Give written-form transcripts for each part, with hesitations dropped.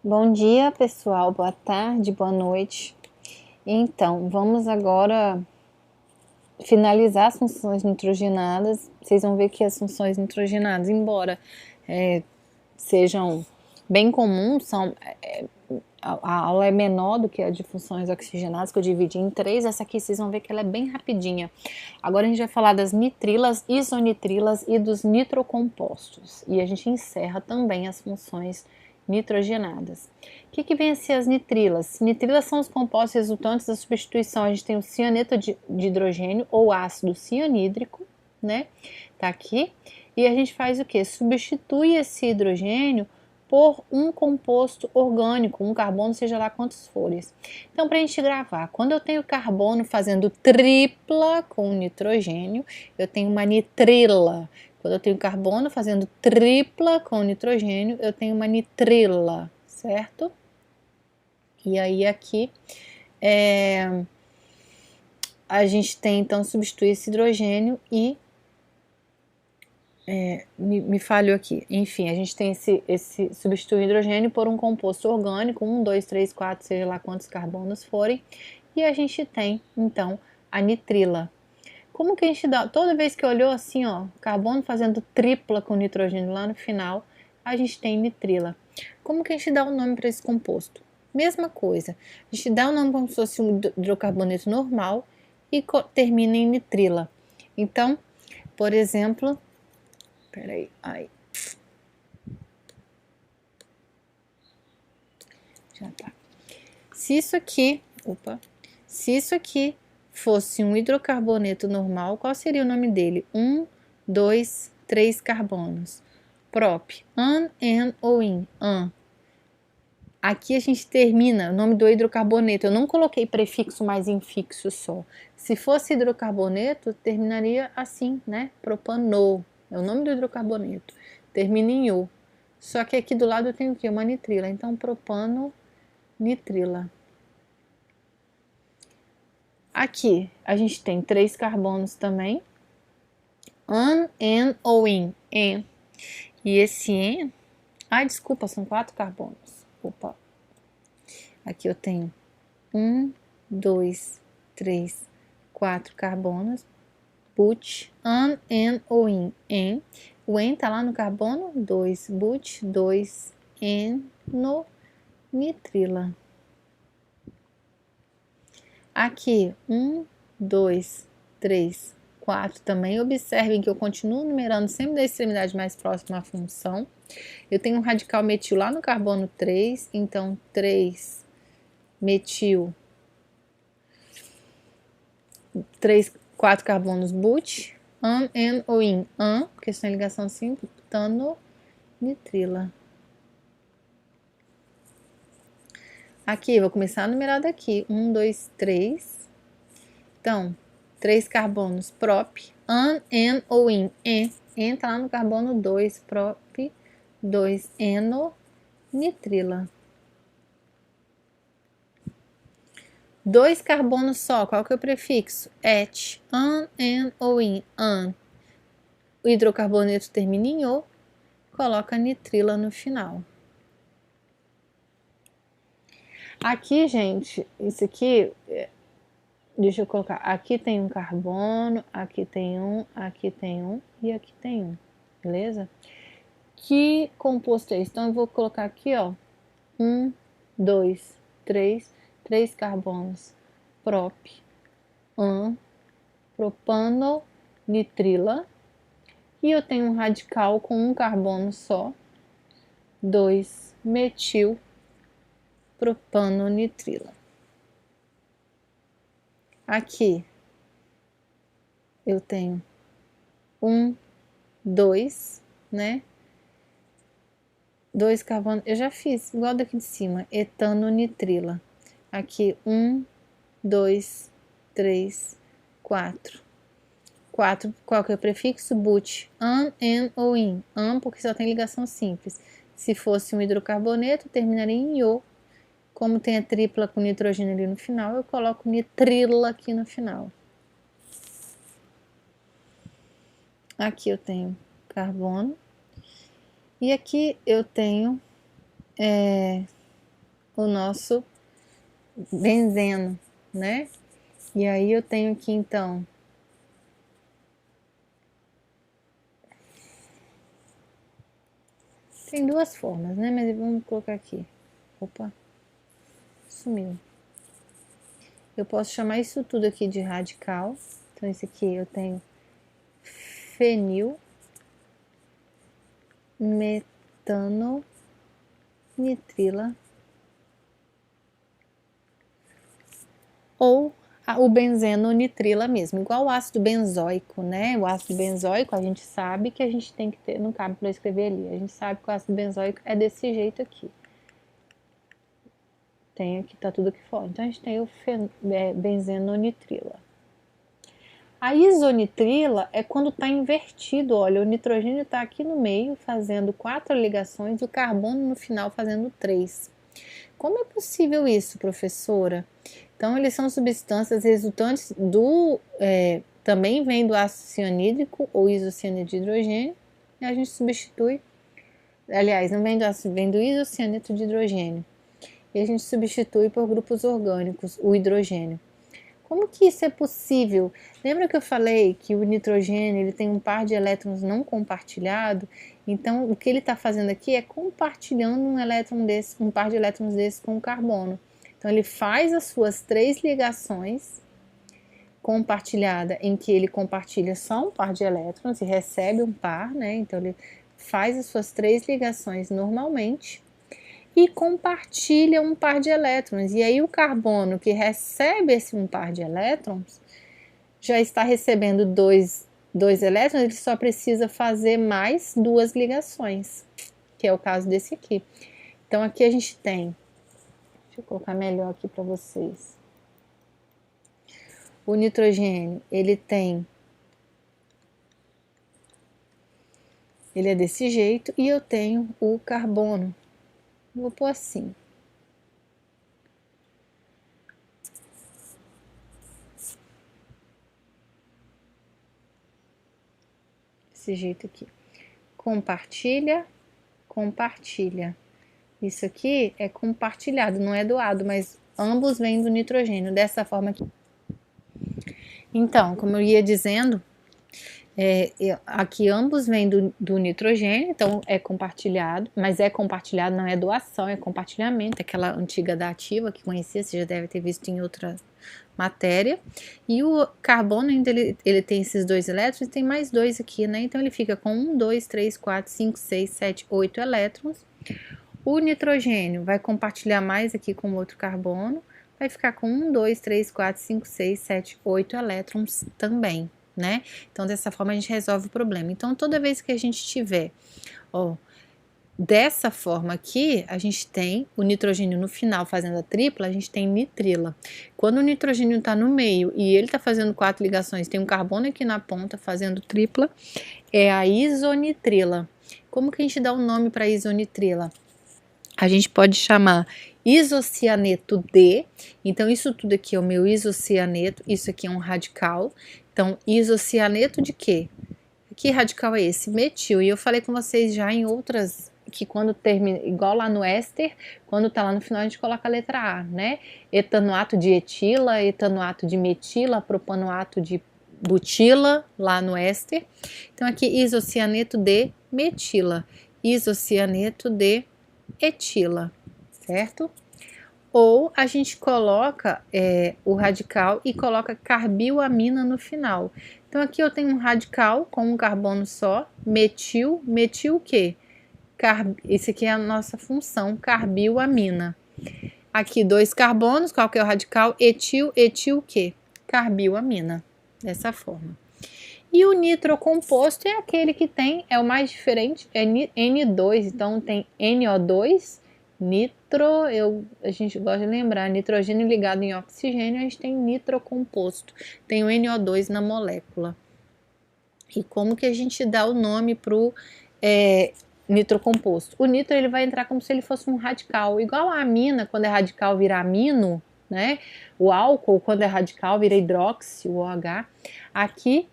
Bom dia, pessoal. Boa tarde, boa noite. Então, vamos agora finalizar as funções nitrogenadas. Vocês vão ver que as funções nitrogenadas, embora sejam bem comuns, a aula é menor do que a de funções oxigenadas, que eu dividi em três. Essa aqui vocês vão ver que ela é bem rapidinha. Agora a gente vai falar das nitrilas, isonitrilas e dos nitrocompostos. E a gente encerra também as funções nitrogenadas. O que vem a ser as nitrilas? Nitrilas são os compostos resultantes da substituição. A gente tem o cianeto de hidrogênio ou ácido cianídrico, né? Tá aqui. E a gente faz o que? Substitui esse hidrogênio por um composto orgânico, um carbono, seja lá quantos forem. Então, para a gente gravar, quando eu tenho carbono fazendo tripla com nitrogênio, eu tenho uma nitrila. Quando eu tenho carbono fazendo tripla com nitrogênio, eu tenho uma nitrila, certo? E aí aqui a gente tem então substituir esse hidrogênio e me falhou aqui. Enfim, a gente tem esse substituir hidrogênio por um composto orgânico, 1, 2, 3, 4, seja lá quantos carbonos forem, e a gente tem então a nitrila. Como que a gente dá? Toda vez que olhou assim, ó, carbono fazendo tripla com nitrogênio lá no final, a gente tem nitrila. Como que a gente dá o nome para esse composto? Mesma coisa, a gente dá o nome como se fosse um hidrocarboneto normal e termina em nitrila. Então, por exemplo, peraí, já tá. Se isso aqui fosse um hidrocarboneto normal, qual seria o nome dele? 1, 2, 3 carbonos. Prop, an, en ou in, an. Aqui a gente termina o nome do hidrocarboneto. Eu não coloquei prefixo mais infixo só. Se fosse hidrocarboneto, terminaria assim, né? Propano. É o nome do hidrocarboneto. Termina em o. Só que aqui do lado eu tenho o quê? Uma nitrila. Então, propano, nitrila. Aqui a gente tem 3 carbonos também. An, en ou in, en. E esse en, desculpa, são 4 carbonos. Opa. Aqui eu tenho 1, 2, 3, 4 carbonos. But, an, en ou in, en. O en tá lá no carbono 2, but, 2, en, no, nitrila. Aqui, 1, 2, 3, 4 também. Observem que eu continuo numerando sempre da extremidade mais próxima à função. Eu tenho um radical metil lá no carbono 3, então 3 metil, 3, 4 carbonos but, an, en ou in, an, porque isso é ligação simples, butano, nitrila. Aqui, vou começar a numerar daqui. 1, 2, 3. Então, 3 carbonos prop, an, en ou in, en. Entra lá no carbono 2, prop, 2, eno, nitrila. 2 carbonos só, qual que é o prefixo? Et, an, en ou in, an. O hidrocarboneto termina em o, coloca nitrila no final. Aqui, gente, isso aqui, deixa eu colocar, aqui tem um carbono, aqui tem um e aqui tem um, beleza? Que composto é esse? Então, eu vou colocar aqui, ó, 1, 2, 3 carbonos, prop, an, propano, nitrila, e eu tenho um radical com um carbono só, 2 metil, propano, nitrila. Aqui eu tenho 1, 2, né? 2 carbonos, eu já fiz igual daqui de cima, etano, nitrila. Aqui 1, 2, 3, 4. 4, qual que é o prefixo? But, an, en ou in. An, porque só tem ligação simples. Se fosse um hidrocarboneto, terminaria em o. Como tem a tripla com nitrogênio ali no final, eu coloco nitrila aqui no final. Aqui eu tenho carbono. E aqui eu tenho o nosso benzeno, né? E aí eu tenho aqui então tem duas formas, né? Mas vamos colocar aqui. Opa, sumiu. Eu posso chamar isso tudo aqui de radical. Então esse aqui eu tenho fenil metano nitrila ou o benzeno nitrila mesmo, igual o ácido benzoico, né? O ácido benzoico a gente sabe que a gente tem que ter, não cabe para escrever ali, a gente sabe que o ácido benzoico é desse jeito aqui. Tem aqui, tá tudo aqui fora. Então a gente tem o benzeno nitrila. A isonitrila é quando está invertido, olha, o nitrogênio está aqui no meio fazendo 4 ligações e o carbono no final fazendo 3. Como é possível isso, professora? Então, eles são substâncias resultantes do... também vem do ácido cianídrico ou isocianeto de hidrogênio, e a gente substitui... Aliás, não vem do ácido, vem do isocianeto de hidrogênio. E a gente substitui por grupos orgânicos, o hidrogênio. Como que isso é possível? Lembra que eu falei que o nitrogênio ele tem um par de elétrons não compartilhado? Então, o que ele está fazendo aqui é compartilhando um par de elétrons desse com o carbono. Então, ele faz as suas 3 ligações compartilhada, em que ele compartilha só um par de elétrons e recebe um par, né? Então, ele faz as suas 3 ligações normalmente e compartilha um par de elétrons. E aí o carbono que recebe esse um par de elétrons já está recebendo dois elétrons, ele só precisa fazer mais 2 ligações, que é o caso desse aqui. Então aqui a gente tem, deixa eu colocar melhor aqui para vocês. O nitrogênio, ele é desse jeito e eu tenho o carbono. Vou pôr assim. Desse jeito aqui. Compartilha, compartilha. Isso aqui é compartilhado, não é doado, mas ambos vêm do nitrogênio, dessa forma aqui. Então, como eu ia dizendo, aqui ambos vêm do nitrogênio, então é compartilhado, mas é compartilhado, não é doação, é compartilhamento, aquela antiga dativa que conhecia, você já deve ter visto em outra matéria. E o carbono ainda ele tem esses 2 elétrons e tem mais 2 aqui, né? Então ele fica com 1, 2, 3, 4, 5, 6, 7, 8 elétrons. O nitrogênio vai compartilhar mais aqui com o outro carbono, vai ficar com 1, 2, 3, 4, 5, 6, 7, 8 elétrons também, né? Então, dessa forma, a gente resolve o problema. Então, toda vez que a gente tiver, dessa forma aqui, a gente tem o nitrogênio no final fazendo a tripla, a gente tem nitrila. Quando o nitrogênio está no meio e ele está fazendo 4 ligações, tem um carbono aqui na ponta fazendo tripla, é a isonitrila. Como que a gente dá um nome para isonitrila? A gente pode chamar isocianeto D, então isso tudo aqui é o meu isocianeto, isso aqui é um radical, então isocianeto de quê? Que radical é esse? Metil, e eu falei com vocês já em outras, que quando termina, igual lá no éster, quando tá lá no final a gente coloca a letra A, né? Etanoato de etila, etanoato de metila, propanoato de butila, lá no éster. Então aqui isocianeto de metila, isocianeto de etila, certo? Ou a gente coloca o radical e coloca carbilamina no final. Então aqui eu tenho um radical com um carbono só, metil o quê? Esse aqui é a nossa função, carbilamina. Aqui 2 carbonos, qual que é o radical? Etil o quê? Carbilamina, dessa forma. E o nitrocomposto é aquele que é o mais diferente, é N2, então tem NO2, a gente gosta de lembrar, nitrogênio ligado em oxigênio, a gente tem nitrocomposto, tem o NO2 na molécula. E como que a gente dá o nome para o nitrocomposto? O nitro ele vai entrar como se ele fosse um radical, igual a amina, quando é radical vira amino, né? O álcool, quando é radical, vira hidróxido, o OH. Aqui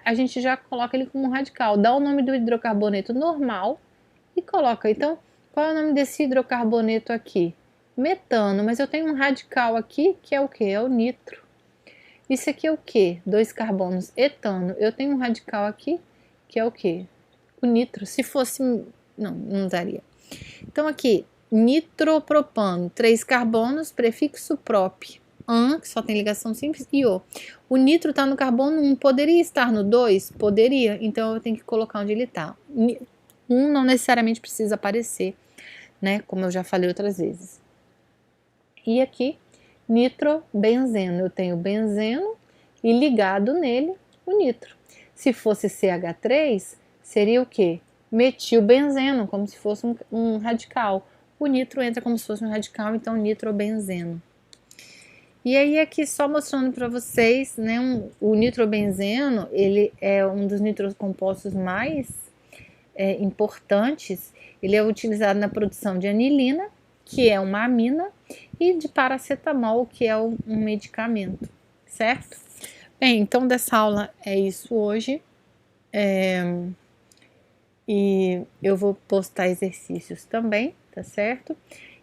a gente já coloca ele como um radical, dá o nome do hidrocarboneto normal e coloca. Então, qual é o nome desse hidrocarboneto aqui? metano, mas eu tenho um radical aqui que é o que? É o nitro. Isso aqui é o que? 2 carbonos, etano. Eu tenho um radical aqui que é o que? O nitro. Se fosse... não daria. Então aqui, nitropropano, 3 carbonos, prefixo prop. An, que só tem ligação simples, e o. O nitro está no carbono 1. Poderia estar no 2? Poderia. Então eu tenho que colocar onde ele está. 1 não necessariamente precisa aparecer, né? Como eu já falei outras vezes. E aqui, nitrobenzeno. Eu tenho benzeno e ligado nele o nitro. Se fosse CH3, seria o quê? Metilbenzeno, como se fosse um radical. O nitro entra como se fosse um radical, então nitrobenzeno. E aí aqui só mostrando para vocês, né, o nitrobenzeno, ele é um dos nitrocompostos mais importantes. Ele é utilizado na produção de anilina, que é uma amina, e de paracetamol, que é um medicamento, certo? Bem, então dessa aula é isso hoje. E eu vou postar exercícios também, tá certo?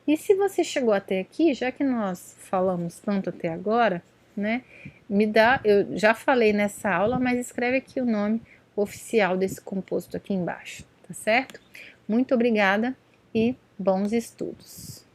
E se você chegou até aqui, já que nós falamos tanto até agora, né? Eu já falei nessa aula, mas escreve aqui o nome oficial desse composto aqui embaixo, tá certo? Muito obrigada e bons estudos!